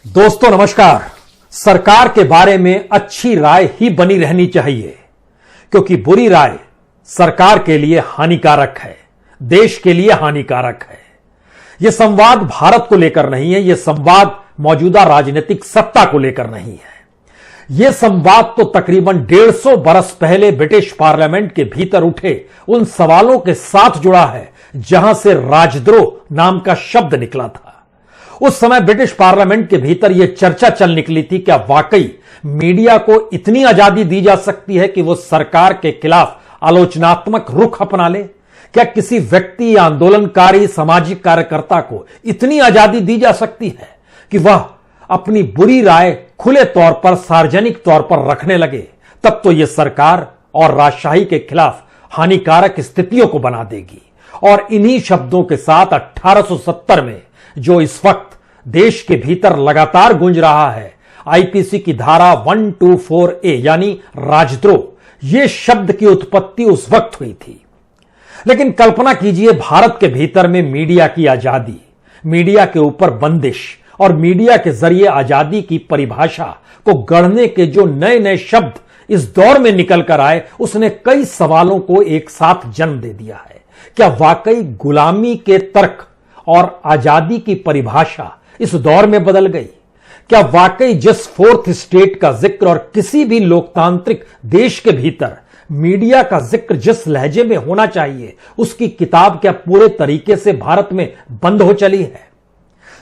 दोस्तों नमस्कार। सरकार के बारे में अच्छी राय ही बनी रहनी चाहिए, क्योंकि बुरी राय सरकार के लिए हानिकारक है, देश के लिए हानिकारक है। यह संवाद भारत को लेकर नहीं है, यह संवाद मौजूदा राजनीतिक सत्ता को लेकर नहीं है। यह संवाद तो तकरीबन 150 बरस पहले ब्रिटिश पार्लियामेंट के भीतर उठे उन सवालों के साथ जुड़ा है जहां से राजद्रोह नाम का शब्द निकला था। उस समय ब्रिटिश पार्लियामेंट के भीतर यह चर्चा चल निकली थी, क्या वाकई मीडिया को इतनी आजादी दी जा सकती है कि वो सरकार के खिलाफ आलोचनात्मक रुख अपना ले? क्या किसी व्यक्ति या आंदोलनकारी सामाजिक कार्यकर्ता को इतनी आजादी दी जा सकती है कि वह अपनी बुरी राय खुले तौर पर, सार्वजनिक तौर पर रखने लगे? तब तो यह सरकार और राजशाही के खिलाफ हानिकारक स्थितियों को बना देगी। और इन्हीं शब्दों के साथ 1870 में जो इस वक्त देश के भीतर लगातार गूंज रहा है, आईपीसी की धारा 124A यानी राजद्रोह, यह शब्द की उत्पत्ति उस वक्त हुई थी। लेकिन कल्पना कीजिए, भारत के भीतर में मीडिया की आजादी, मीडिया के ऊपर बंदिश और मीडिया के जरिए आजादी की परिभाषा को गढ़ने के जो नए नए शब्द इस दौर में निकल कर आए, उसने कई सवालों को एक साथ जन्म दे दिया है। क्या वाकई गुलामी के तर्क और आजादी की परिभाषा इस दौर में बदल गई? क्या वाकई जिस फोर्थ स्टेट का जिक्र और किसी भी लोकतांत्रिक देश के भीतर मीडिया का जिक्र जिस लहजे में होना चाहिए, उसकी किताब क्या पूरे तरीके से भारत में बंद हो चली है?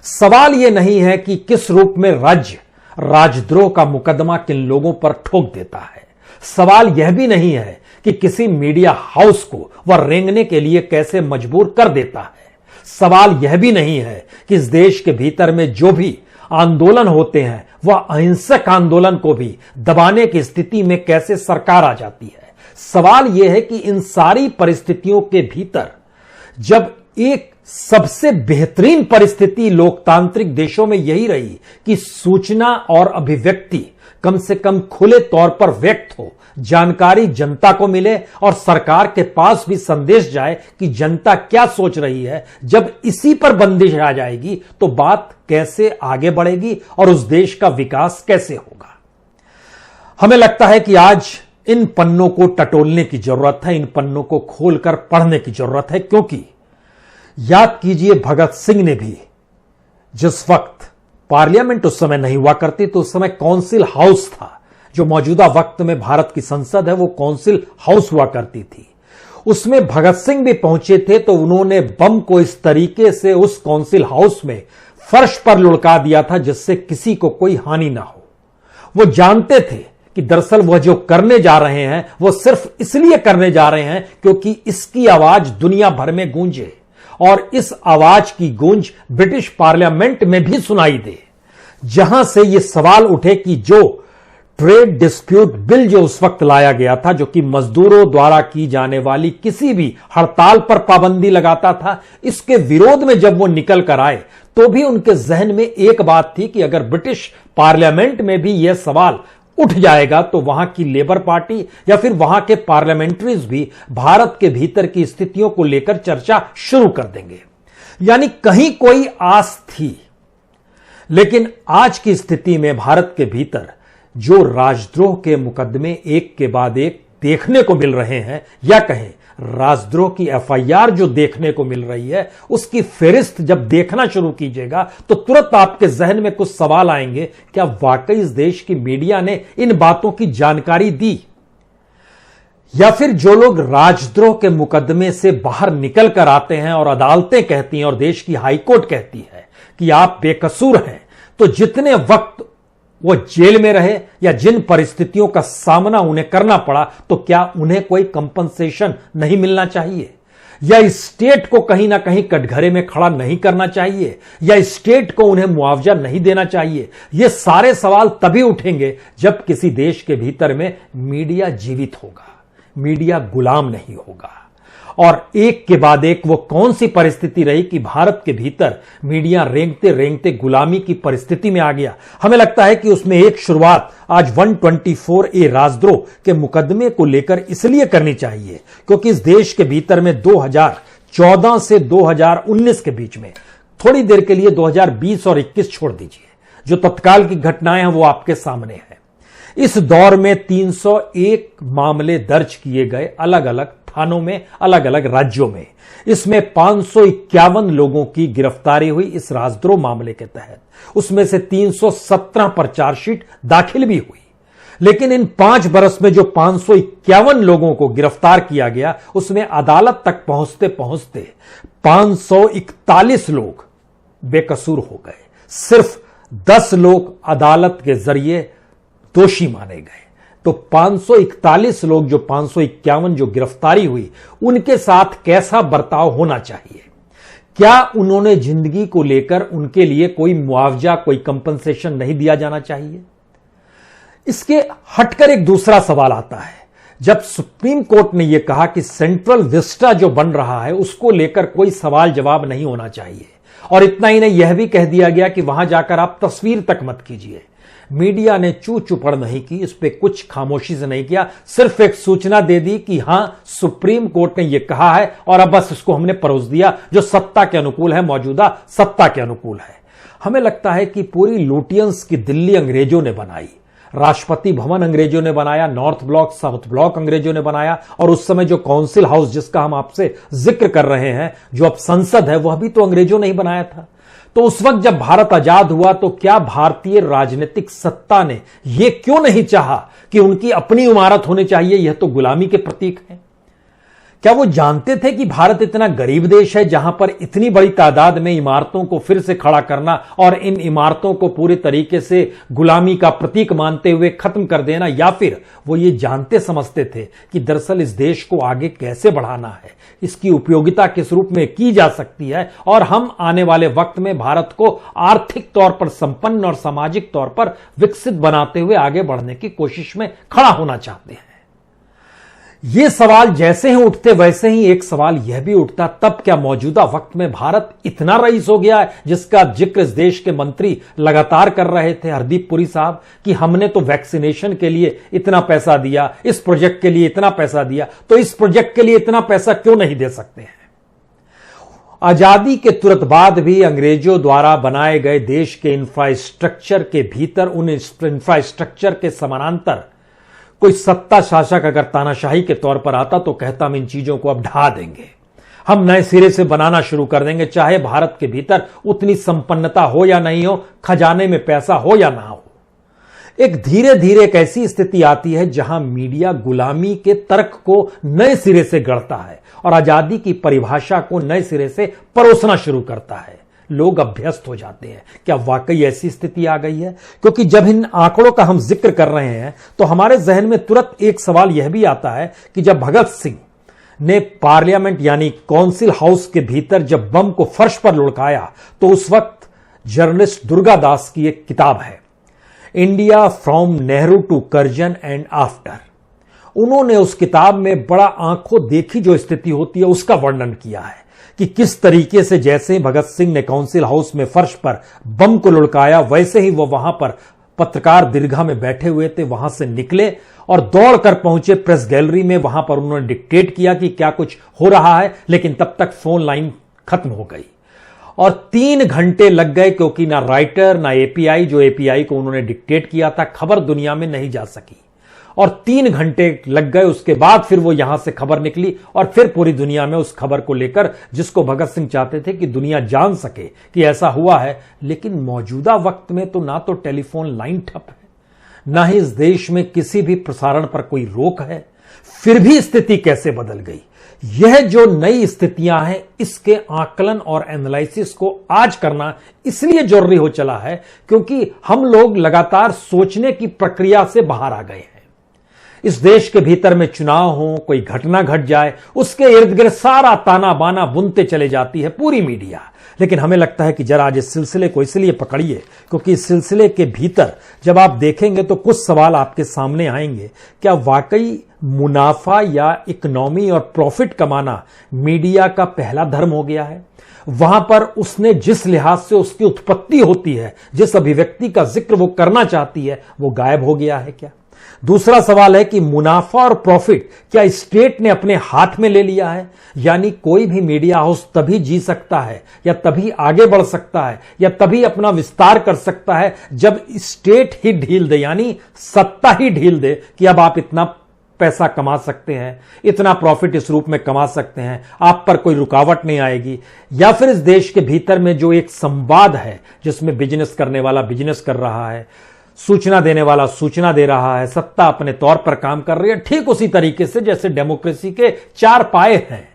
सवाल यह नहीं है कि किस रूप में राज्य राजद्रोह का मुकदमा किन लोगों पर ठोक देता है। सवाल यह भी नहीं है कि किसी मीडिया हाउस को वह रेंगने के लिए कैसे मजबूर कर देता है। सवाल यह भी नहीं है कि इस देश के भीतर में जो भी आंदोलन होते हैं, वह अहिंसक आंदोलन को भी दबाने की स्थिति में कैसे सरकार आ जाती है। सवाल यह है कि इन सारी परिस्थितियों के भीतर जब एक सबसे बेहतरीन परिस्थिति लोकतांत्रिक देशों में यही रही कि सूचना और अभिव्यक्ति कम से कम खुले तौर पर व्यक्त हो, जानकारी जनता को मिले और सरकार के पास भी संदेश जाए कि जनता क्या सोच रही है, जब इसी पर बंदिश आ जाएगी तो बात कैसे आगे बढ़ेगी और उस देश का विकास कैसे होगा? हमें लगता है कि आज इन पन्नों को टटोलने की जरूरत है, इन पन्नों को खोलकर पढ़ने की जरूरत है, क्योंकि याद कीजिए, भगत सिंह ने भी जिस वक्त पार्लियामेंट उस समय नहीं हुआ करती, तो उस समय काउंसिल हाउस था। जो मौजूदा वक्त में भारत की संसद है, वो काउंसिल हाउस हुआ करती थी। उसमें भगत सिंह भी पहुंचे थे, तो उन्होंने बम को इस तरीके से उस काउंसिल हाउस में फर्श पर लुढ़का दिया था जिससे किसी को कोई हानि ना हो। वो जानते थे कि दरअसल वह जो करने जा रहे हैं, वो सिर्फ इसलिए करने जा रहे हैं क्योंकि इसकी आवाज दुनिया भर में गूंजे और इस आवाज की गूंज ब्रिटिश पार्लियामेंट में भी सुनाई दे, जहां से यह सवाल उठे कि जो ट्रेड डिस्प्यूट बिल जो उस वक्त लाया गया था, जो कि मजदूरों द्वारा की जाने वाली किसी भी हड़ताल पर पाबंदी लगाता था, इसके विरोध में जब वो निकल कर आए तो भी उनके जहन में एक बात थी कि अगर ब्रिटिश पार्लियामेंट में भी यह सवाल उठ जाएगा तो वहां की लेबर पार्टी या फिर वहां के पार्लियामेंट्रीज भी भारत के भीतर की स्थितियों को लेकर चर्चा शुरू कर देंगे। यानी कहीं कोई आस थी। लेकिन आज की स्थिति में भारत के भीतर जो राजद्रोह के मुकदमे एक के बाद एक देखने को मिल रहे हैं, या कहें राजद्रोह की एफआईआर जो देखने को मिल रही है, उसकी फेरिस्त जब देखना शुरू कीजिएगा तो तुरंत आपके जहन में कुछ सवाल आएंगे। क्या वाकई इस देश की मीडिया ने इन बातों की जानकारी दी? या फिर जो लोग राजद्रोह के मुकदमे से बाहर निकल कर आते हैं और अदालतें कहती हैं और देश की हाईकोर्ट कहती है कि आप बेकसूर हैं, तो जितने वक्त वो जेल में रहे या जिन परिस्थितियों का सामना उन्हें करना पड़ा, तो क्या उन्हें कोई कंपनसेशन नहीं मिलना चाहिए? या स्टेट को कहीं ना कहीं कटघरे में खड़ा नहीं करना चाहिए? या स्टेट को उन्हें मुआवजा नहीं देना चाहिए? ये सारे सवाल तभी उठेंगे जब किसी देश के भीतर में मीडिया जीवित होगा, मीडिया गुलाम नहीं होगा। और एक के बाद एक वो कौन सी परिस्थिति रही कि भारत के भीतर मीडिया रेंगते रेंगते गुलामी की परिस्थिति में आ गया। हमें लगता है कि उसमें एक शुरुआत आज 124A राजद्रोह के मुकदमे को लेकर इसलिए करनी चाहिए क्योंकि इस देश के भीतर में 2014 से 2019 के बीच में, थोड़ी देर के लिए 2020 और 21 छोड़ दीजिए, जो तत्काल की घटनाएं हैं वो आपके सामने है। इस दौर में 301 मामले दर्ज किए गए अलग अलग थानों में, अलग अलग राज्यों में। इसमें 551 लोगों की गिरफ्तारी हुई इस राजद्रोह मामले के तहत। उसमें से 317 पर चार्जशीट दाखिल भी हुई। लेकिन इन 5 बरस में जो 551 लोगों को गिरफ्तार किया गया, उसमें अदालत तक पहुंचते पहुंचते 541 लोग बेकसूर हो गए। सिर्फ 10 लोग अदालत के जरिए दोषी माने गए। तो 541 लोग, जो 551 जो गिरफ्तारी हुई, उनके साथ कैसा बर्ताव होना चाहिए? क्या उन्होंने जिंदगी को लेकर उनके लिए कोई मुआवजा, कोई कंपनसेशन नहीं दिया जाना चाहिए? इसके हटकर एक दूसरा सवाल आता है। जब सुप्रीम कोर्ट ने यह कहा कि सेंट्रल विस्टा जो बन रहा है उसको लेकर कोई सवाल जवाब नहीं होना चाहिए, और इतना ही नहीं, यह भी कह दिया गया कि वहां जाकर आप तस्वीर तक मत कीजिए। मीडिया ने चू चुपड़ नहीं की, इस पे कुछ खामोशी से नहीं किया, सिर्फ एक सूचना दे दी कि हां, सुप्रीम कोर्ट ने यह कहा है, और अब बस इसको हमने परोस दिया, जो सत्ता के अनुकूल है, मौजूदा सत्ता के अनुकूल है। हमें लगता है कि पूरी लुटियंस की दिल्ली अंग्रेजों ने बनाई, राष्ट्रपति भवन अंग्रेजों ने बनाया, नॉर्थ ब्लॉक, साउथ ब्लॉक अंग्रेजों ने बनाया, और उस समय जो काउंसिल हाउस जिसका हम आपसे जिक्र कर रहे हैं, जो अब संसद है, वह भी तो अंग्रेजों ने ही बनाया था। तो उस वक्त जब भारत आजाद हुआ तो क्या भारतीय राजनीतिक सत्ता ने यह क्यों नहीं चाहा कि उनकी अपनी इमारत होनी चाहिए? यह तो गुलामी के प्रतीक है। क्या वो जानते थे कि भारत इतना गरीब देश है जहां पर इतनी बड़ी तादाद में इमारतों को फिर से खड़ा करना और इन इमारतों को पूरे तरीके से गुलामी का प्रतीक मानते हुए खत्म कर देना? या फिर वो ये जानते समझते थे कि दरअसल इस देश को आगे कैसे बढ़ाना है, इसकी उपयोगिता किस रूप में की जा सकती है, और हम आने वाले वक्त में भारत को आर्थिक तौर पर संपन्न और सामाजिक तौर पर विकसित बनाते हुए आगे बढ़ने की कोशिश में खड़ा होना चाहते हैं? ये सवाल जैसे ही उठते वैसे ही एक सवाल यह भी उठता, तब क्या मौजूदा वक्त में भारत इतना रईस हो गया है, जिसका जिक्र इस देश के मंत्री लगातार कर रहे थे, हरदीप पुरी साहब, कि हमने तो वैक्सीनेशन के लिए इतना पैसा दिया, इस प्रोजेक्ट के लिए इतना पैसा दिया, तो इस प्रोजेक्ट के लिए इतना पैसा क्यों नहीं दे सकते हैं? आजादी के तुरंत बाद भी अंग्रेजों द्वारा बनाए गए देश के इंफ्रास्ट्रक्चर के भीतर, उन इंफ्रास्ट्रक्चर के समानांतर कोई सत्ता शासक अगर तानाशाही के तौर पर आता तो कहता हम इन चीजों को अब ढा देंगे, हम नए सिरे से बनाना शुरू कर देंगे, चाहे भारत के भीतर उतनी संपन्नता हो या नहीं हो, खजाने में पैसा हो या ना हो। एक धीरे धीरे एक ऐसी स्थिति आती है जहां मीडिया गुलामी के तर्क को नए सिरे से गढ़ता है और आजादी की परिभाषा को नए सिरे से परोसना शुरू करता है। लोग अभ्यस्त हो जाते हैं। क्या वाकई ऐसी स्थिति आ गई है? क्योंकि जब इन आंकड़ों का हम जिक्र कर रहे हैं तो हमारे जहन में तुरंत एक सवाल यह भी आता है कि जब भगत सिंह ने पार्लियामेंट यानी काउंसिल हाउस के भीतर जब बम को फर्श पर लुढ़काया, तो उस वक्त जर्नलिस्ट दुर्गा दास की एक किताब है, India from Nehru to Curzon and after. उन्होंने उस किताब में बड़ा आंखों देखी जो स्थिति होती है उसका वर्णन किया है कि किस तरीके से जैसे भगत सिंह ने काउंसिल हाउस में फर्श पर बम को लुढ़काया, वैसे ही वो वहां पर पत्रकार दीर्घा में बैठे हुए थे, वहां से निकले और दौड़कर पहुंचे प्रेस गैलरी में। वहां पर उन्होंने डिक्टेट किया कि क्या कुछ हो रहा है, लेकिन तब तक फोन लाइन खत्म हो गई और 3 घंटे लग गए, क्योंकि ना राइटर ना एपीआई, जो एपीआई को उन्होंने डिक्टेट किया था, खबर दुनिया में नहीं जा सकी और 3 घंटे लग गए। उसके बाद फिर वो यहां से खबर निकली और फिर पूरी दुनिया में उस खबर को लेकर, जिसको भगत सिंह चाहते थे कि दुनिया जान सके कि ऐसा हुआ है। लेकिन मौजूदा वक्त में तो ना तो टेलीफोन लाइन ठप है, ना ही इस देश में किसी भी प्रसारण पर कोई रोक है। फिर भी स्थिति कैसे बदल गई? यह जो नई स्थितियां हैं, इसके आकलन और एनालिसिस को आज करना इसलिए जरूरी हो चला है क्योंकि हम लोग लगातार सोचने की प्रक्रिया से बाहर आ गए हैं। इस देश के भीतर में चुनाव हो, कोई घटना घट जाए, उसके इर्द गिर्द सारा ताना बाना बुनते चले जाती है पूरी मीडिया। लेकिन हमें लगता है कि जरा आज इस सिलसिले को इसलिए पकड़िए क्योंकि इस सिलसिले के भीतर जब आप देखेंगे तो कुछ सवाल आपके सामने आएंगे। क्या वाकई मुनाफा या इकोनॉमी और प्रॉफिट कमाना मीडिया का पहला धर्म हो गया है? वहां पर उसने जिस लिहाज से उसकी उत्पत्ति होती है, जिस अभिव्यक्ति का जिक्र वो करना चाहती है, वो गायब हो गया है क्या? दूसरा सवाल है कि मुनाफा और प्रॉफिट क्या स्टेट ने अपने हाथ में ले लिया है? यानी कोई भी मीडिया हाउस तभी जी सकता है या तभी आगे बढ़ सकता है या तभी अपना विस्तार कर सकता है जब स्टेट ही ढील दे, यानी सत्ता ही ढील दे कि अब आप इतना पैसा कमा सकते हैं, इतना प्रॉफिट इस रूप में कमा सकते हैं, आप पर कोई रुकावट नहीं आएगी। या फिर इस देश के भीतर में जो एक संवाद है जिसमें बिजनेस करने वाला बिजनेस कर रहा है, सूचना देने वाला सूचना दे रहा है, सत्ता अपने तौर पर काम कर रही है, ठीक उसी तरीके से जैसे डेमोक्रेसी के 4 पाए हैं,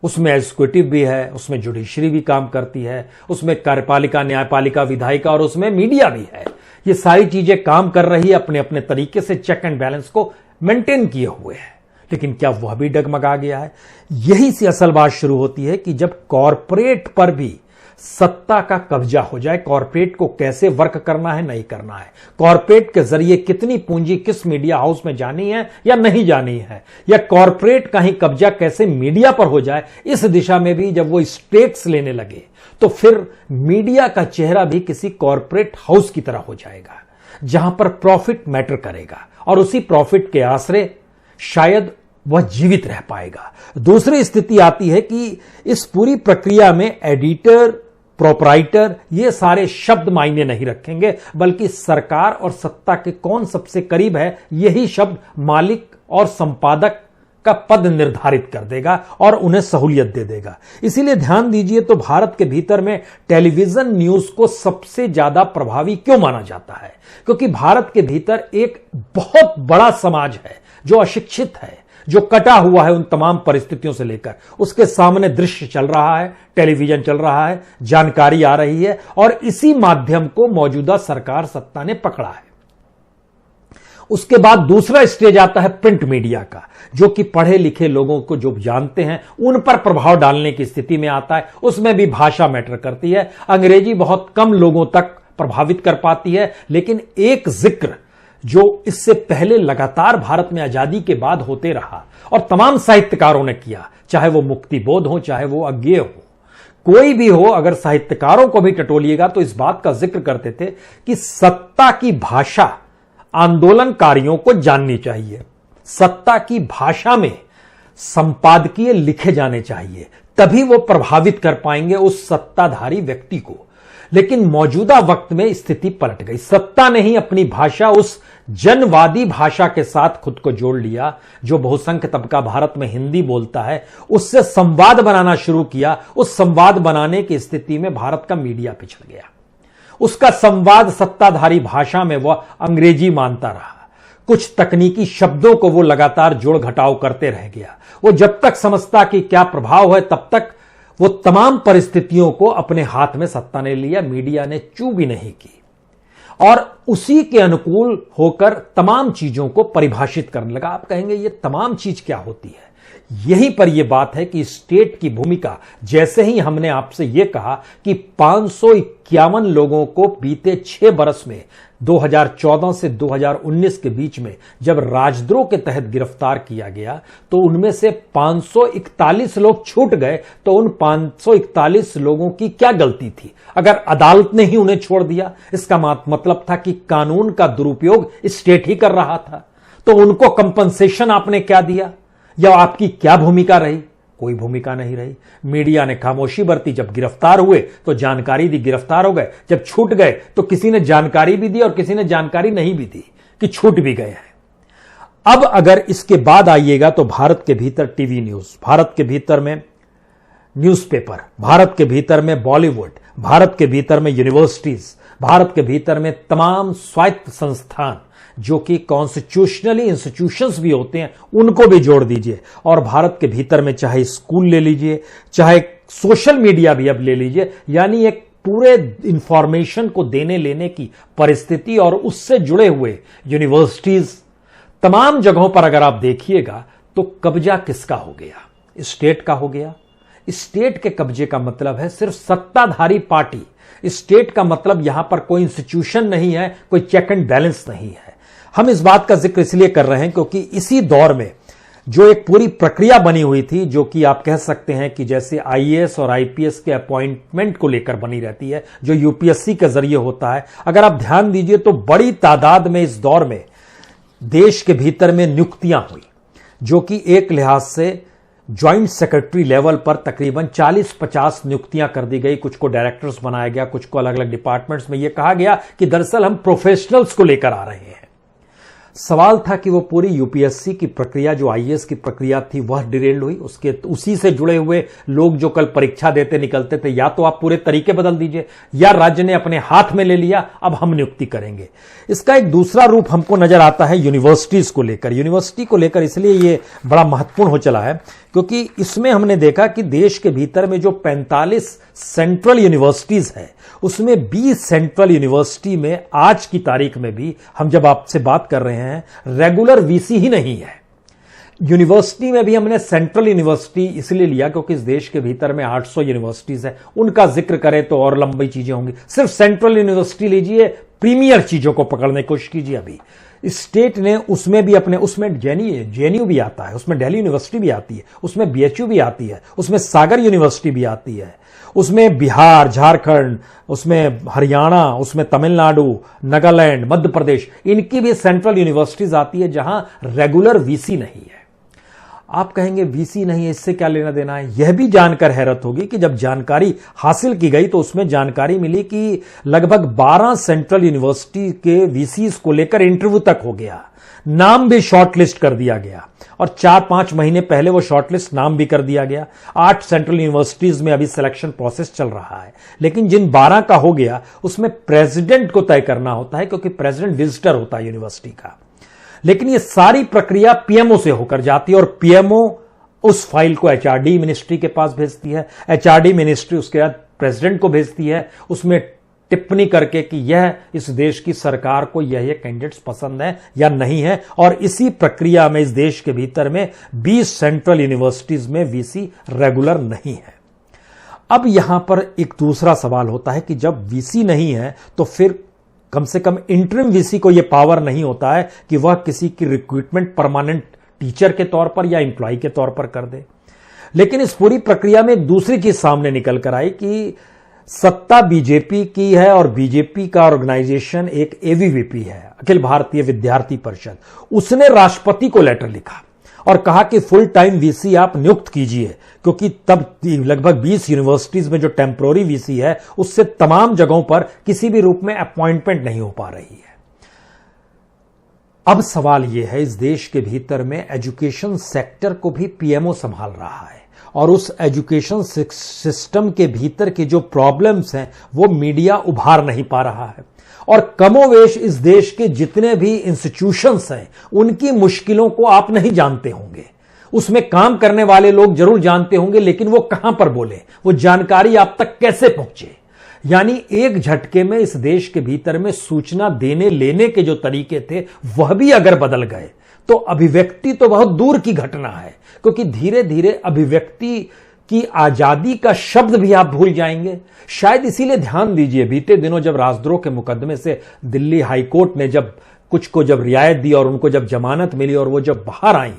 उसमें एग्जीक्यूटिव भी है, उसमें जुडिशरी भी काम करती है, उसमें कार्यपालिका, न्यायपालिका, विधायिका और उसमें मीडिया भी है। ये सारी चीजें काम कर रही है अपने अपने तरीके से, चेक एंड बैलेंस को मेंटेन किए हुए है। लेकिन क्या वह भी डगमगा गया है? यही से असल बात शुरू होती है कि जब कॉरपोरेट पर भी सत्ता का कब्जा हो जाए, कॉरपोरेट को कैसे वर्क करना है, नहीं करना है, कॉरपोरेट के जरिए कितनी पूंजी किस मीडिया हाउस में जानी है या नहीं जानी है, या कॉरपोरेट का ही कब्जा कैसे मीडिया पर हो जाए, इस दिशा में भी जब वो स्टेक्स लेने लगे तो फिर मीडिया का चेहरा भी किसी कॉरपोरेट हाउस की तरह हो जाएगा जहां पर प्रॉफिट मैटर करेगा और उसी प्रॉफिट के आश्रय शायद वह जीवित रह पाएगा। दूसरी स्थिति आती है कि इस पूरी प्रक्रिया में एडिटर, प्रोपराइटर, ये सारे शब्द मायने नहीं रखेंगे, बल्कि सरकार और सत्ता के कौन सबसे करीब है, यही शब्द मालिक और संपादक का पद निर्धारित कर देगा और उन्हें सहूलियत दे देगा। इसीलिए ध्यान दीजिए तो भारत के भीतर में टेलीविजन न्यूज को सबसे ज्यादा प्रभावी क्यों माना जाता है? क्योंकि भारत के भीतर एक बहुत बड़ा समाज है जो अशिक्षित है, जो कटा हुआ है उन तमाम परिस्थितियों से लेकर। उसके सामने दृश्य चल रहा है, टेलीविजन चल रहा है, जानकारी आ रही है और इसी माध्यम को मौजूदा सरकार सत्ता ने पकड़ा है। उसके बाद दूसरा स्टेज आता है प्रिंट मीडिया का, जो कि पढ़े लिखे लोगों को जो जानते हैं उन पर प्रभाव डालने की स्थिति में आता है। उसमें भी भाषा मैटर करती है। अंग्रेजी बहुत कम लोगों तक प्रभावित कर पाती है, लेकिन एक जिक्र जो इससे पहले लगातार भारत में आजादी के बाद होते रहा और तमाम साहित्यकारों ने किया, चाहे वो मुक्तिबोध हो, चाहे वो अज्ञेय हो, कोई भी हो, अगर साहित्यकारों को भी टटोलिएगा तो इस बात का जिक्र करते थे कि सत्ता की भाषा आंदोलनकारियों को जाननी चाहिए, सत्ता की भाषा में संपादकीय लिखे जाने चाहिए, तभी वो प्रभावित कर पाएंगे उस सत्ताधारी व्यक्ति को। लेकिन मौजूदा वक्त में स्थिति पलट गई। सत्ता ने ही अपनी भाषा उस जनवादी भाषा के साथ खुद को जोड़ लिया जो बहुसंख्य तबका भारत में हिंदी बोलता है, उससे संवाद बनाना शुरू किया। उस संवाद बनाने की स्थिति में भारत का मीडिया पिछड़ गया। उसका संवाद सत्ताधारी भाषा में वह अंग्रेजी मानता रहा। कुछ तकनीकी शब्दों को वो लगातार जोड़ घटाव करते रह गया। वो जब तक समझता कि क्या प्रभाव है, तब तक वो तमाम परिस्थितियों को अपने हाथ में सत्ता ने लिया, मीडिया ने चू भी नहीं की और उसी के अनुकूल होकर तमाम चीजों को परिभाषित करने लगा। आप कहेंगे ये तमाम चीज क्या होती है? यहीं पर यह बात है कि स्टेट की भूमिका, जैसे ही हमने आपसे यह कहा कि 551 लोगों को बीते 6 बरस में 2014 से 2019 के बीच में जब राजद्रोह के तहत गिरफ्तार किया गया तो उनमें से 541 लोग छूट गए। तो उन 541 लोगों की क्या गलती थी? अगर अदालत ने ही उन्हें छोड़ दिया, इसका मतलब था कि कानून का दुरुपयोग स्टेट ही कर रहा था। तो उनको कंपनसेशन आपने क्या दिया या आपकी क्या भूमिका रही? कोई भूमिका नहीं रही। मीडिया ने खामोशी बरती। जब गिरफ्तार हुए तो जानकारी दी, गिरफ्तार हो गए। जब छूट गए तो किसी ने जानकारी भी दी और किसी ने जानकारी नहीं भी दी कि छूट भी गए हैं। अब अगर इसके बाद आइएगा तो भारत के भीतर टीवी न्यूज, भारत के भीतर में न्यूज़पेपर, भारत के भीतर में बॉलीवुड, भारत के भीतर में यूनिवर्सिटीज, भारत के भीतर में तमाम स्वायत्त संस्थान जो कि कॉन्स्टिट्यूशनली इंस्टीट्यूशंस भी होते हैं, उनको भी जोड़ दीजिए। और भारत के भीतर में चाहे स्कूल ले लीजिए, चाहे सोशल मीडिया भी अब ले लीजिए, यानी एक पूरे इंफॉर्मेशन को देने लेने की परिस्थिति और उससे जुड़े हुए यूनिवर्सिटीज, तमाम जगहों पर अगर आप देखिएगा तो कब्जा किसका हो गया? स्टेट का हो गया। स्टेट के कब्जे का मतलब है सिर्फ सत्ताधारी पार्टी। स्टेट का मतलब यहां पर कोई इंस्टीट्यूशन नहीं है, कोई चेक एंड बैलेंस नहीं है। हम इस बात का जिक्र इसलिए कर रहे हैं क्योंकि इसी दौर में जो एक पूरी प्रक्रिया बनी हुई थी, जो कि आप कह सकते हैं कि जैसे आईएएस और आईपीएस के अपॉइंटमेंट को लेकर बनी रहती है, जो यूपीएससी के जरिए होता है। अगर आप ध्यान दीजिए तो बड़ी तादाद में इस दौर में देश के भीतर में नियुक्तियां हुई, जो कि एक लिहाज से ज्वाइंट सेक्रेटरी लेवल पर तकरीबन 40-50 नियुक्तियां कर दी गई। कुछ को डायरेक्टर्स बनाया गया, कुछ को अलग अलग डिपार्टमेंट्स में। यह कहा गया कि दरअसल हम प्रोफेशनल्स को लेकर आ रहे हैं। सवाल था कि वो पूरी यूपीएससी की प्रक्रिया, जो आईएएस की प्रक्रिया थी, वह डिरेल्ड हुई। उसी से जुड़े हुए लोग जो कल परीक्षा देते निकलते थे, या तो आप पूरे तरीके बदल दीजिए, या राज्य ने अपने हाथ में ले लिया अब हम नियुक्ति करेंगे। इसका एक दूसरा रूप हमको नजर आता है यूनिवर्सिटीज को लेकर। यूनिवर्सिटी को लेकर इसलिए ये बड़ा महत्वपूर्ण हो चला है क्योंकि इसमें हमने देखा कि देश के भीतर में जो 45 सेंट्रल यूनिवर्सिटीज है, उसमें 20 सेंट्रल यूनिवर्सिटी में आज की तारीख में भी हम जब आपसे बात कर रहे हैं, रेगुलर वीसी ही नहीं है। यूनिवर्सिटी में भी हमने सेंट्रल यूनिवर्सिटी इसलिए लिया क्योंकि इस देश के भीतर में 800 यूनिवर्सिटीज है। उनका जिक्र करें तो और लंबी चीजें होंगी। सिर्फ सेंट्रल यूनिवर्सिटी लीजिए, प्रीमियर चीजों को पकड़ने की कोशिश कीजिए। अभी स्टेट ने उसमें भी अपने, उसमें जेएनयू भी आता है, उसमें दिल्ली यूनिवर्सिटी भी आती है, उसमें बीएचयू भी आती है, उसमें सागर यूनिवर्सिटी भी आती है, उसमें बिहार, झारखंड, उसमें हरियाणा, उसमें तमिलनाडु, नागालैंड, मध्य प्रदेश, इनकी भी सेंट्रल यूनिवर्सिटीज आती है जहां रेगुलर वीसी नहीं है। आप कहेंगे वीसी नहीं है, इससे क्या लेना देना है? यह भी जानकर हैरत होगी कि जब जानकारी हासिल की गई तो उसमें जानकारी मिली कि लगभग 12 सेंट्रल यूनिवर्सिटी के वीसीज को लेकर इंटरव्यू तक हो गया, नाम भी शॉर्टलिस्ट कर दिया गया, और 4-5 महीने पहले वो शॉर्टलिस्ट नाम भी कर दिया गया। 8 सेंट्रल यूनिवर्सिटीज में अभी सिलेक्शन प्रोसेस चल रहा है, लेकिन जिन 12 का हो गया उसमें प्रेसिडेंट को तय करना होता है क्योंकि प्रेसिडेंट विजिटर होता है यूनिवर्सिटी का। लेकिन ये सारी प्रक्रिया पीएमओ से होकर जाती है और पीएमओ उस फाइल को एचआरडी मिनिस्ट्री के पास भेजती है। एचआरडी मिनिस्ट्री उसके बाद प्रेसिडेंट को भेजती है, उसमें टिप्पणी करके कि यह इस देश की सरकार को यह कैंडिडेट्स पसंद है या नहीं है। और इसी प्रक्रिया में इस देश के भीतर में 20 सेंट्रल यूनिवर्सिटीज में वीसी रेगुलर नहीं है। अब यहां पर एक दूसरा सवाल होता है कि जब वीसी नहीं है तो फिर कम से कम इंटरिम वीसी को यह पावर नहीं होता है कि वह किसी की रिक्रूटमेंट परमानेंट टीचर के तौर पर या एम्प्लॉय के तौर पर कर दे। लेकिन इस पूरी प्रक्रिया में एक दूसरी चीज सामने निकल कर आई कि सत्ता बीजेपी की है और बीजेपी का ऑर्गेनाइजेशन एक एवीवीपी है, अखिल भारतीय विद्यार्थी परिषद। उसने राष्ट्रपति को लेटर लिखा और कहा कि फुल टाइम वीसी आप नियुक्त कीजिए, क्योंकि तब लगभग 20 यूनिवर्सिटीज में जो टेम्पोररी वीसी है उससे तमाम जगहों पर किसी भी रूप में अपॉइंटमेंट नहीं हो पा रही है। अब सवाल यह है, इस देश के भीतर में एजुकेशन सेक्टर को भी पीएमओ संभाल रहा है और उस एजुकेशन सिस्टम के भीतर के जो प्रॉब्लम्स हैं वो मीडिया उभार नहीं पा रहा है। और कमोवेश इस देश के जितने भी इंस्टीट्यूशंस हैं उनकी मुश्किलों को आप नहीं जानते होंगे। उसमें काम करने वाले लोग जरूर जानते होंगे, लेकिन वो कहां पर बोले, वो जानकारी आप तक कैसे पहुंचे। यानी एक झटके में इस देश के भीतर में सूचना देने लेने के जो तरीके थे वह भी अगर बदल गए तो अभिव्यक्ति तो बहुत दूर की घटना है, क्योंकि धीरे धीरे अभिव्यक्ति की आजादी का शब्द भी आप भूल जाएंगे। शायद इसीलिए ध्यान दीजिए, बीते दिनों जब राजद्रोह के मुकदमे से दिल्ली हाईकोर्ट ने जब कुछ को जब रियायत दी और उनको जब जमानत मिली और वो जब बाहर आई,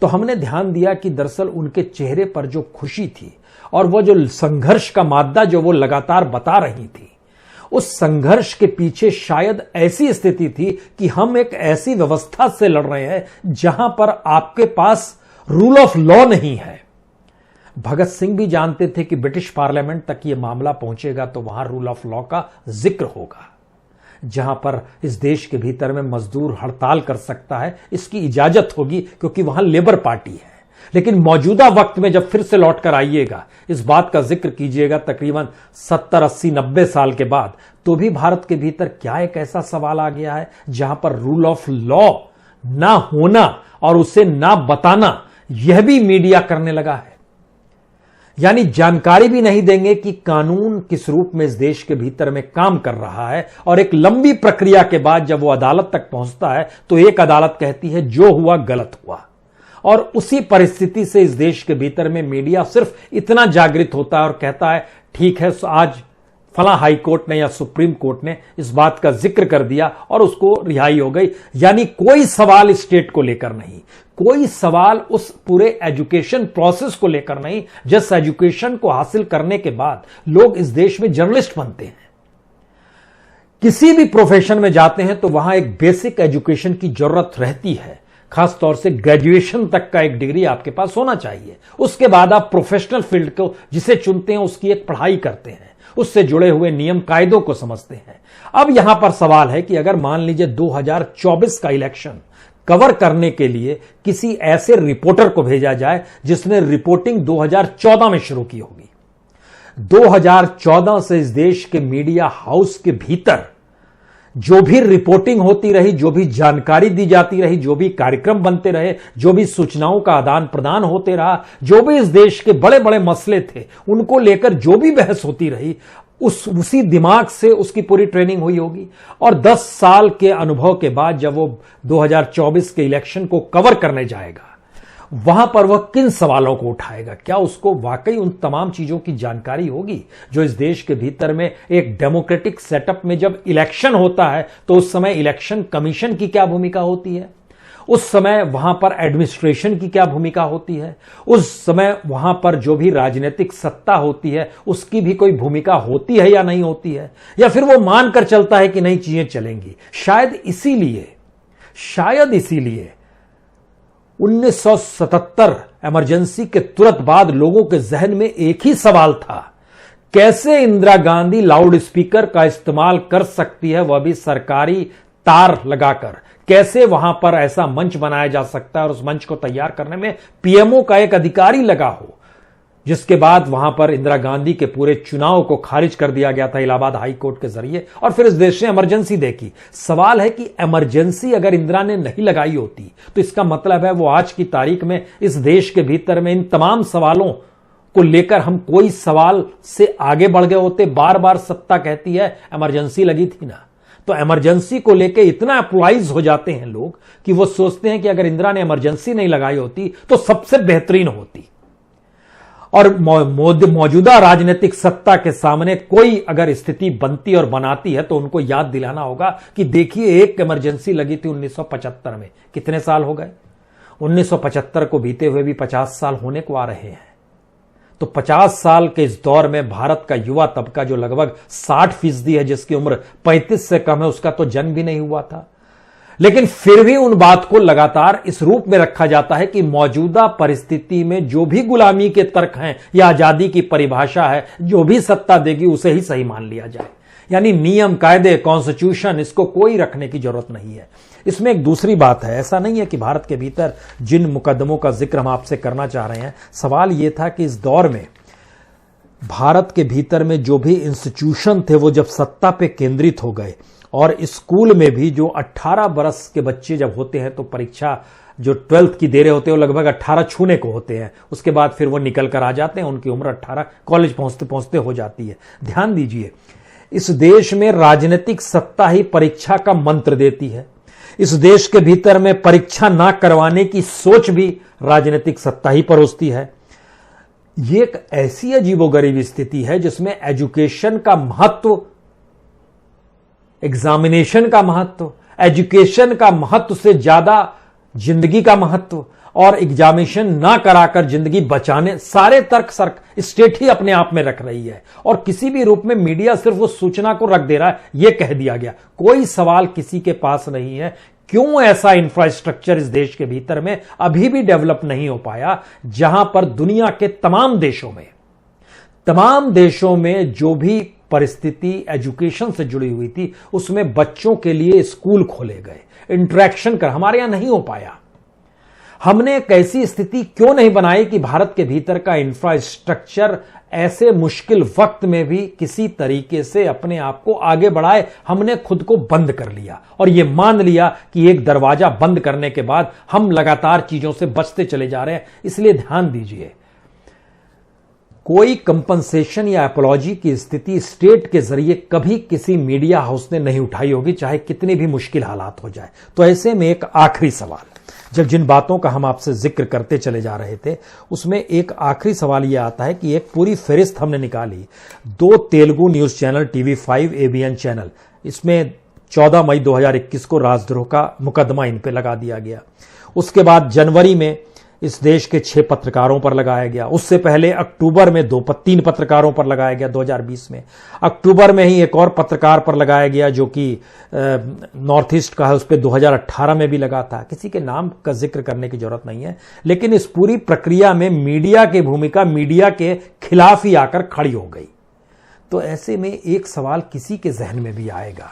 तो हमने ध्यान दिया कि दरअसल उनके चेहरे पर जो खुशी थी और वो जो संघर्ष का मादा जो वो लगातार बता रही थी, उस संघर्ष के पीछे शायद ऐसी स्थिति थी कि हम एक ऐसी व्यवस्था से लड़ रहे हैं जहां पर आपके पास रूल ऑफ लॉ नहीं है। भगत सिंह भी जानते थे कि ब्रिटिश पार्लियामेंट तक यह मामला पहुंचेगा तो वहां रूल ऑफ लॉ का जिक्र होगा, जहां पर इस देश के भीतर में मजदूर हड़ताल कर सकता है, इसकी इजाजत होगी क्योंकि वहां लेबर पार्टी है। लेकिन मौजूदा वक्त में जब फिर से लौटकर आइएगा, इस बात का जिक्र कीजिएगा तकरीबन 70, 80, 90 साल के बाद, तो भी भारत के भीतर क्या एक ऐसा सवाल आ गया है जहां पर रूल ऑफ लॉ ना होना और उसे ना बताना यह भी मीडिया करने लगा है। यानी जानकारी भी नहीं देंगे कि कानून किस रूप में इस देश के भीतर में काम कर रहा है, और एक लंबी प्रक्रिया के बाद जब वो अदालत तक पहुंचता है तो एक अदालत कहती है जो हुआ गलत हुआ। और उसी परिस्थिति से इस देश के भीतर में मीडिया सिर्फ इतना जागृत होता है और कहता है ठीक है, आज फला हाई कोर्ट ने या सुप्रीम कोर्ट ने इस बात का जिक्र कर दिया और उसको रिहाई हो गई। यानी कोई सवाल स्टेट को लेकर नहीं, कोई सवाल उस पूरे एजुकेशन प्रोसेस को लेकर नहीं, जिस एजुकेशन को हासिल करने के बाद लोग इस देश में जर्नलिस्ट बनते हैं। किसी भी प्रोफेशन में जाते हैं तो वहां एक बेसिक एजुकेशन की जरूरत रहती है, खासतौर से ग्रेजुएशन तक का एक डिग्री आपके पास होना चाहिए। उसके बाद आप प्रोफेशनल फील्ड को जिसे चुनते हैं उसकी एक पढ़ाई करते हैं, उससे जुड़े हुए नियम कायदों को समझते हैं। अब यहां पर सवाल है कि अगर मान लीजिए 2024 का इलेक्शन कवर करने के लिए किसी ऐसे रिपोर्टर को भेजा जाए जिसने रिपोर्टिंग 2014 में शुरू की होगी, 2014 से इस देश के मीडिया हाउस के भीतर जो भी रिपोर्टिंग होती रही, जो भी जानकारी दी जाती रही, जो भी कार्यक्रम बनते रहे, जो भी सूचनाओं का आदान प्रदान होते रहा, जो भी इस देश के बड़े बड़े मसले थे उनको लेकर जो भी बहस होती रही, उसी दिमाग से उसकी पूरी ट्रेनिंग हुई होगी। और 10 साल के अनुभव के बाद जब वो 2024 के इलेक्शन को कवर करने जाएगा, वहां पर वह किन सवालों को उठाएगा? क्या उसको वाकई उन तमाम चीजों की जानकारी होगी जो इस देश के भीतर में एक डेमोक्रेटिक सेटअप में जब इलेक्शन होता है तो उस समय इलेक्शन कमीशन की क्या भूमिका होती है, उस समय वहां पर एडमिनिस्ट्रेशन की क्या भूमिका होती है, उस समय वहां पर जो भी राजनीतिक सत्ता होती है उसकी भी कोई भूमिका होती है या नहीं होती है, या फिर वो मानकर चलता है कि नहीं चीजें चलेंगी। शायद इसीलिए 1977 इमरजेंसी के तुरंत बाद लोगों के जहन में एक ही सवाल था, कैसे इंदिरा गांधी लाउड स्पीकर का इस्तेमाल कर सकती है, वह भी सरकारी तार लगाकर। कैसे वहां पर ऐसा मंच बनाया जा सकता है और उस मंच को तैयार करने में पीएमओ का एक अधिकारी लगा हो, जिसके बाद वहां पर इंदिरा गांधी के पूरे चुनाव को खारिज कर दिया गया था इलाहाबाद हाई कोर्ट के जरिए, और फिर इस देश ने इमरजेंसी देखी। सवाल है कि इमरजेंसी अगर इंदिरा ने नहीं लगाई होती तो इसका मतलब है वो आज की तारीख में इस देश के भीतर में इन तमाम सवालों को लेकर हम कोई सवाल से आगे बढ़ गए होते। बार बार सत्ता कहती है इमरजेंसी लगी थी ना, तो इमरजेंसी को लेकर इतना अप्लाइज हो जाते हैं लोग कि वो सोचते हैं कि अगर इंदिरा ने इमरजेंसी नहीं लगाई होती तो सबसे बेहतरीन होती। और मौजूदा राजनीतिक सत्ता के सामने कोई अगर स्थिति बनती और बनाती है तो उनको याद दिलाना होगा कि देखिए एक इमरजेंसी लगी थी 1975 में, कितने साल हो गए? 1975 को बीते हुए भी 50 साल होने को आ रहे हैं। तो 50 साल के इस दौर में भारत का युवा तबका जो लगभग 60% है, जिसकी उम्र 35 से कम है, उसका तो जन्म भी नहीं हुआ था। लेकिन फिर भी उन बात को लगातार इस रूप में रखा जाता है कि मौजूदा परिस्थिति में जो भी गुलामी के तर्क हैं या आजादी की परिभाषा है, जो भी सत्ता देगी उसे ही सही मान लिया जाए। यानी नियम कायदे कॉन्स्टिट्यूशन इसको कोई रखने की जरूरत नहीं है। इसमें एक दूसरी बात है, ऐसा नहीं है कि भारत के भीतर जिन मुकदमों का जिक्र हम आपसे करना चाह रहे हैं, सवाल यह था कि इस दौर में भारत के भीतर में जो भी इंस्टीट्यूशन थे वो जब सत्ता पे केंद्रित हो गए, और स्कूल में भी जो 18 बरस के बच्चे जब होते हैं तो परीक्षा जो 12th की दे रहे होते हैं वो लगभग 18 छूने को होते हैं, उसके बाद फिर वो निकल कर आ जाते हैं, उनकी उम्र 18 कॉलेज पहुंचते पहुंचते हो जाती है। ध्यान दीजिए, इस देश में राजनीतिक सत्ता ही परीक्षा का मंत्र देती है। इस देश के भीतर में परीक्षा ना करवाने की सोच भी राजनीतिक सत्ता ही परोसती है। यह एक ऐसी अजीबोगरीब स्थिति है जिसमें एजुकेशन का महत्व, एग्जामिनेशन का महत्व, एजुकेशन का महत्व से ज्यादा जिंदगी का महत्व, और एग्जामिनेशन ना कराकर जिंदगी बचाने, सारे तर्क स्टेट ही अपने आप में रख रही है। और किसी भी रूप में मीडिया सिर्फ उस सूचना को रख दे रहा है, यह कह दिया गया। कोई सवाल किसी के पास नहीं है क्यों ऐसा इंफ्रास्ट्रक्चर इस देश के भीतर में अभी भी डेवलप नहीं हो पाया, जहां पर दुनिया के तमाम देशों में जो भी परिस्थिति एजुकेशन से जुड़ी हुई थी उसमें बच्चों के लिए स्कूल खोले गए, इंटरेक्शन कर, हमारे यहां नहीं हो पाया। हमने एक ऐसी स्थिति क्यों नहीं बनाई कि भारत के भीतर का इंफ्रास्ट्रक्चर ऐसे मुश्किल वक्त में भी किसी तरीके से अपने आप को आगे बढ़ाए। हमने खुद को बंद कर लिया और यह मान लिया कि एक दरवाजा बंद करने के बाद हम लगातार चीजों से बचते चले जा रहे हैं। इसलिए ध्यान दीजिए, कोई कंपनसेशन या अपॉलॉजी की स्थिति स्टेट के जरिए कभी किसी मीडिया हाउस ने नहीं उठाई होगी, चाहे कितनी भी मुश्किल हालात हो जाए। तो ऐसे में एक आखिरी सवाल, जब जिन बातों का हम आपसे जिक्र करते चले जा रहे थे उसमें एक आखिरी सवाल यह आता है कि एक पूरी फहरिस्त हमने निकाली 2 Telugu news channel, TV5 ABN channel, इसमें 14 मई 2021 को राजद्रोह का मुकदमा इन पे लगा दिया गया। उसके बाद जनवरी में इस देश के 6 पत्रकारों पर लगाया गया। उससे पहले अक्टूबर में 3 पत्रकारों पर लगाया गया 2020 में। अक्टूबर में ही एक और पत्रकार पर लगाया गया जो कि नॉर्थ ईस्ट का है, उस पर 2018 में भी लगा था। किसी के नाम का जिक्र करने की जरूरत नहीं है, लेकिन इस पूरी प्रक्रिया में मीडिया की भूमिका मीडिया के खिलाफ ही आकर खड़ी हो गई। तो ऐसे में एक सवाल किसी के जहन में भी आएगा,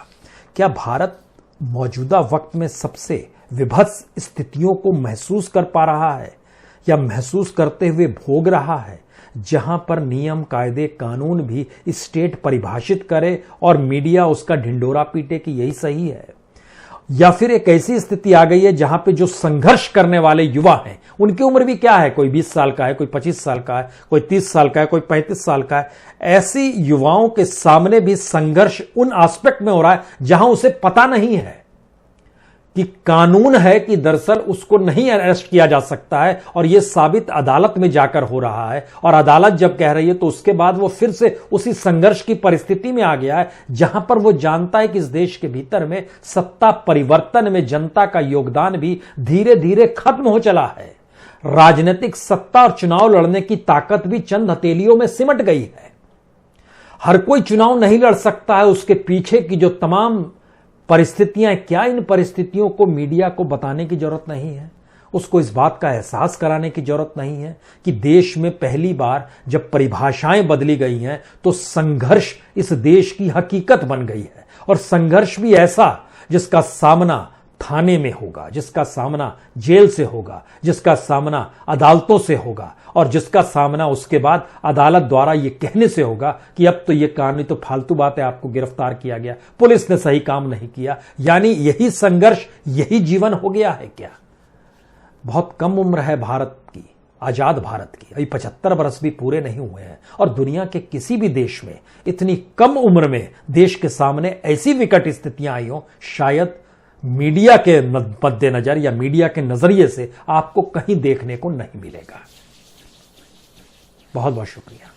क्या भारत मौजूदा वक्त में सबसे विभत्स स्थितियों को महसूस कर पा रहा है या महसूस करते हुए भोग रहा है, जहां पर नियम कायदे कानून भी स्टेट परिभाषित करे और मीडिया उसका ढिंडोरा पीटे कि यही सही है? या फिर एक ऐसी स्थिति आ गई है जहां पे जो संघर्ष करने वाले युवा हैं, उनकी उम्र भी क्या है, कोई 20 साल का है, कोई 25 साल का है, कोई 30 साल का है, कोई 35 साल का है। ऐसी युवाओं के सामने भी संघर्ष उन एस्पेक्ट में हो रहा है जहां उसे पता नहीं है कि कानून है कि दरअसल उसको नहीं अरेस्ट किया जा सकता है, और यह साबित अदालत में जाकर हो रहा है। और अदालत जब कह रही है तो उसके बाद वो फिर से उसी संघर्ष की परिस्थिति में आ गया है जहां पर वो जानता है कि इस देश के भीतर में सत्ता परिवर्तन में जनता का योगदान भी धीरे धीरे खत्म हो चला है। राजनीतिक सत्ता और चुनाव लड़ने की ताकत भी चंद हथेलियों में सिमट गई है। हर कोई चुनाव नहीं लड़ सकता है, उसके पीछे की जो तमाम परिस्थितियां, क्या इन परिस्थितियों को मीडिया को बताने की जरूरत नहीं है? उसको इस बात का एहसास कराने की जरूरत नहीं है कि देश में पहली बार जब परिभाषाएं बदली गई हैं तो संघर्ष इस देश की हकीकत बन गई है। और संघर्ष भी ऐसा जिसका सामना थाने में होगा, जिसका सामना जेल से होगा, जिसका सामना अदालतों से होगा, और जिसका सामना उसके बाद अदालत द्वारा यह कहने से होगा कि अब तो यह कानूनी तो फालतू बात है, आपको गिरफ्तार किया गया, पुलिस ने सही काम नहीं किया। यानी यही संघर्ष, यही जीवन हो गया है क्या? बहुत कम उम्र है भारत की, आजाद भारत की, अभी 75 वर्ष भी पूरे नहीं हुए हैं। और दुनिया के किसी भी देश में इतनी कम उम्र में देश के सामने ऐसी विकट स्थितियां आई हो, शायद मीडिया के मद्देनजर या मीडिया के नजरिए से आपको कहीं देखने को नहीं मिलेगा। बहुत बहुत शुक्रिया।